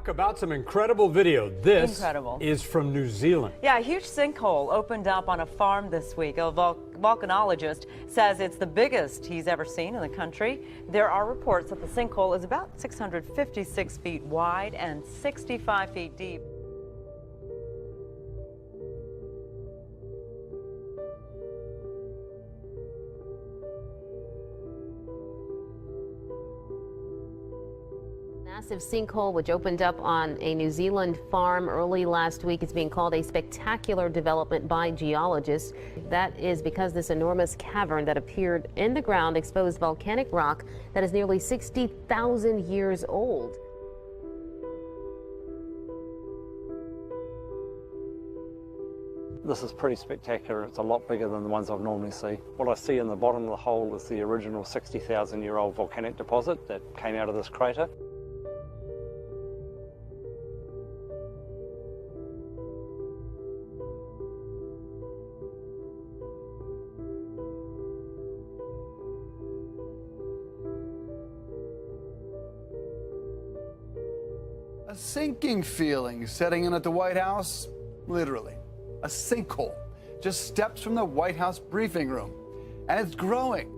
About some incredible video. This Incredible. is from New Zealand. Yeah, a huge sinkhole opened up on a farm this week. A volcanologist says it's the biggest he's ever seen in the country. There are reports that the sinkhole is about 656 feet wide and 65 feet deep. Massive sinkhole which opened up on a New Zealand farm early last week is being called a spectacular development by geologists. That is because this enormous cavern that appeared in the ground exposed volcanic rock that is nearly 60,000 years old. This is pretty spectacular. It's a lot bigger than the ones I've normally see. What I see in the bottom of the hole is the original 60,000-year-old volcanic deposit that came out of this crater. A sinking feeling setting in at the White House, literally. A sinkhole just steps from the White House briefing room, and it's growing.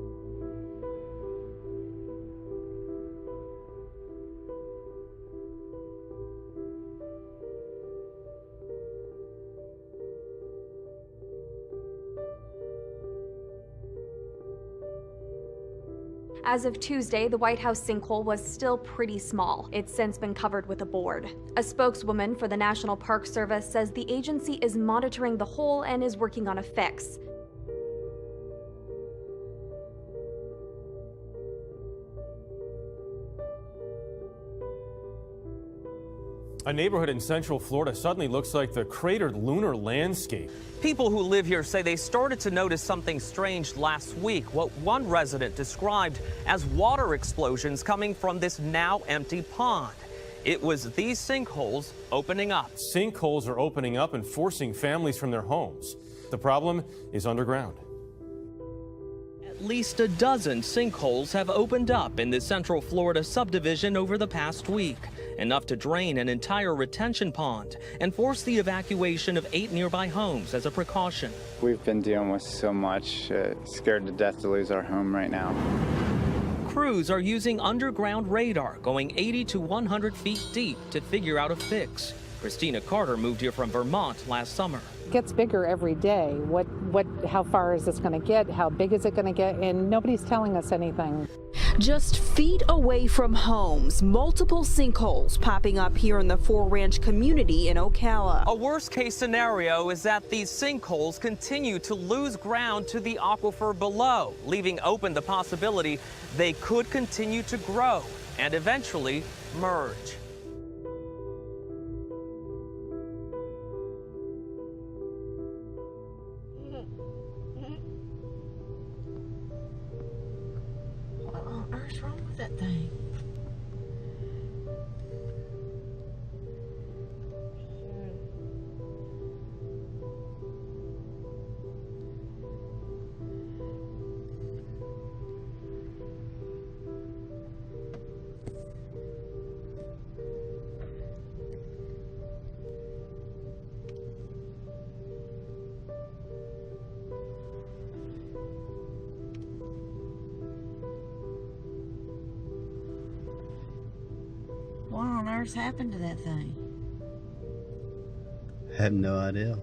As of Tuesday, the White House sinkhole was still pretty small. It's since been covered with a board. A spokeswoman for the National Park Service says the agency is monitoring the hole and is working on a fix. A neighborhood in Central Florida suddenly looks like the cratered lunar landscape. People who live here say they started to notice something strange last week, what one resident described as water explosions coming from this now empty pond. It was these sinkholes opening up. Sinkholes are opening up and forcing families from their homes. The problem is underground. At least a dozen sinkholes have opened up in the Central Florida subdivision over the past week, enough to drain an entire retention pond and force the evacuation of 8 nearby homes as a precaution. We've been dealing with so much, scared to death to lose our home right now. Crews are using underground radar going 80 to 100 feet deep to figure out a fix. Christina Carter moved here from Vermont last summer. It gets bigger every day. How far is this going to get? How big is it going to get? And nobody's telling us anything. Just feet away from homes, multiple sinkholes popping up here in the Four Ranch community in Ocala. A worst-case scenario is that these sinkholes continue to lose ground to the aquifer below, leaving open the possibility they could continue to grow and eventually merge. What on earth's wrong with that thing? What on earth happened to that thing? I have no idea.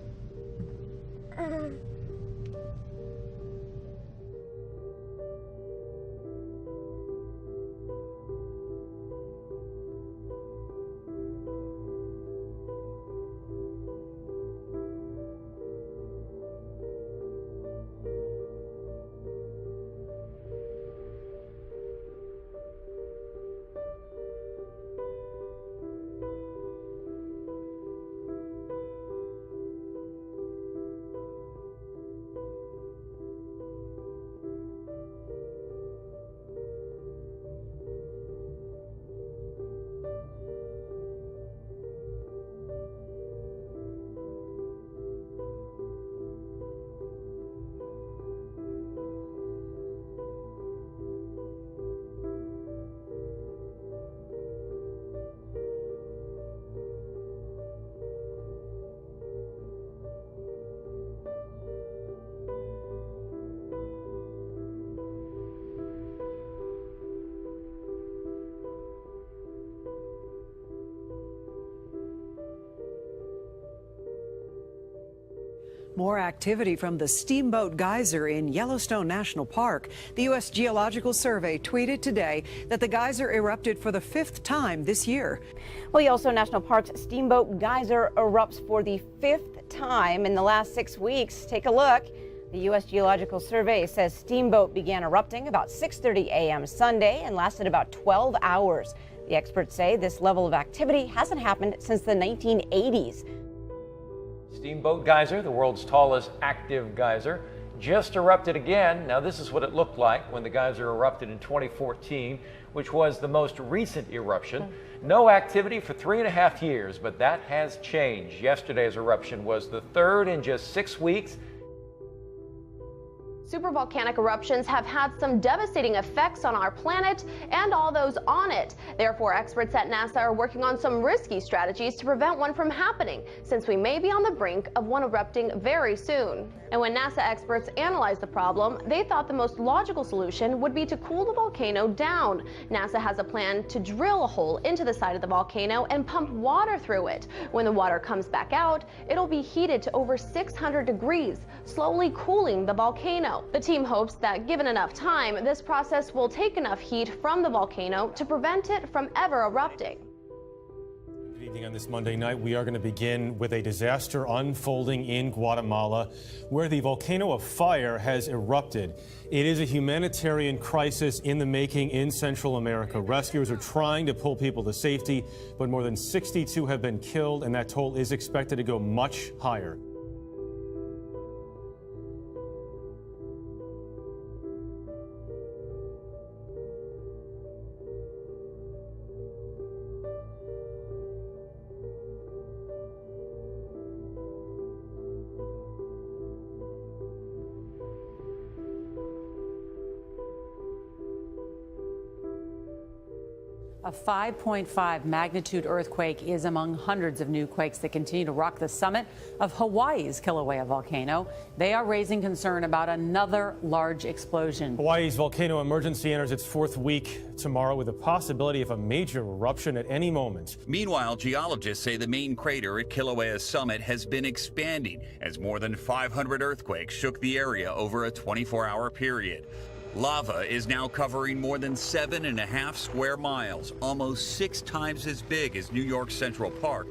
More activity from the Steamboat Geyser in Yellowstone National Park. The U.S. Geological Survey tweeted today that the geyser erupted for the 5th time this year. Well, Yellowstone National Park's Steamboat Geyser erupts for the 5th time in the last 6 weeks. Take a look. The U.S. Geological Survey says Steamboat began erupting about 6:30 a.m. Sunday and lasted about 12 hours. The experts say this level of activity hasn't happened since the 1980s. Steamboat Geyser, the world's tallest active geyser, just erupted again. Now this is what it looked like when the geyser erupted in 2014, which was the most recent eruption. No activity for 3.5 years, but that has changed. Yesterday's eruption was the 3rd in just 6 weeks. Supervolcanic eruptions have had some devastating effects on our planet and all those on it. Therefore, experts at NASA are working on some risky strategies to prevent one from happening, since we may be on the brink of one erupting very soon. And when NASA experts analyzed the problem, they thought the most logical solution would be to cool the volcano down. NASA has a plan to drill a hole into the side of the volcano and pump water through it. When the water comes back out, it'll be heated to over 600 degrees, slowly cooling the volcano. The team hopes that given enough time, this process will take enough heat from the volcano to prevent it from ever erupting. Good evening. On this Monday night, we are going to begin with a disaster unfolding in Guatemala, where the volcano of fire has erupted. It is a humanitarian crisis in the making in Central America. Rescuers are trying to pull people to safety, but more than 62 have been killed, and that toll is expected to go much higher. A 5.5 magnitude earthquake is among hundreds of new quakes that continue to rock the summit of Hawaii's Kilauea volcano. They are raising concern about another large explosion. Hawaii's volcano emergency enters its 4th week tomorrow with a possibility of a major eruption at any moment. Meanwhile, geologists say the main crater at Kilauea's summit has been expanding as more than 500 earthquakes shook the area over a 24-hour period. Lava is now covering more than 7.5 square miles, almost 6 times as big as New York's Central Park,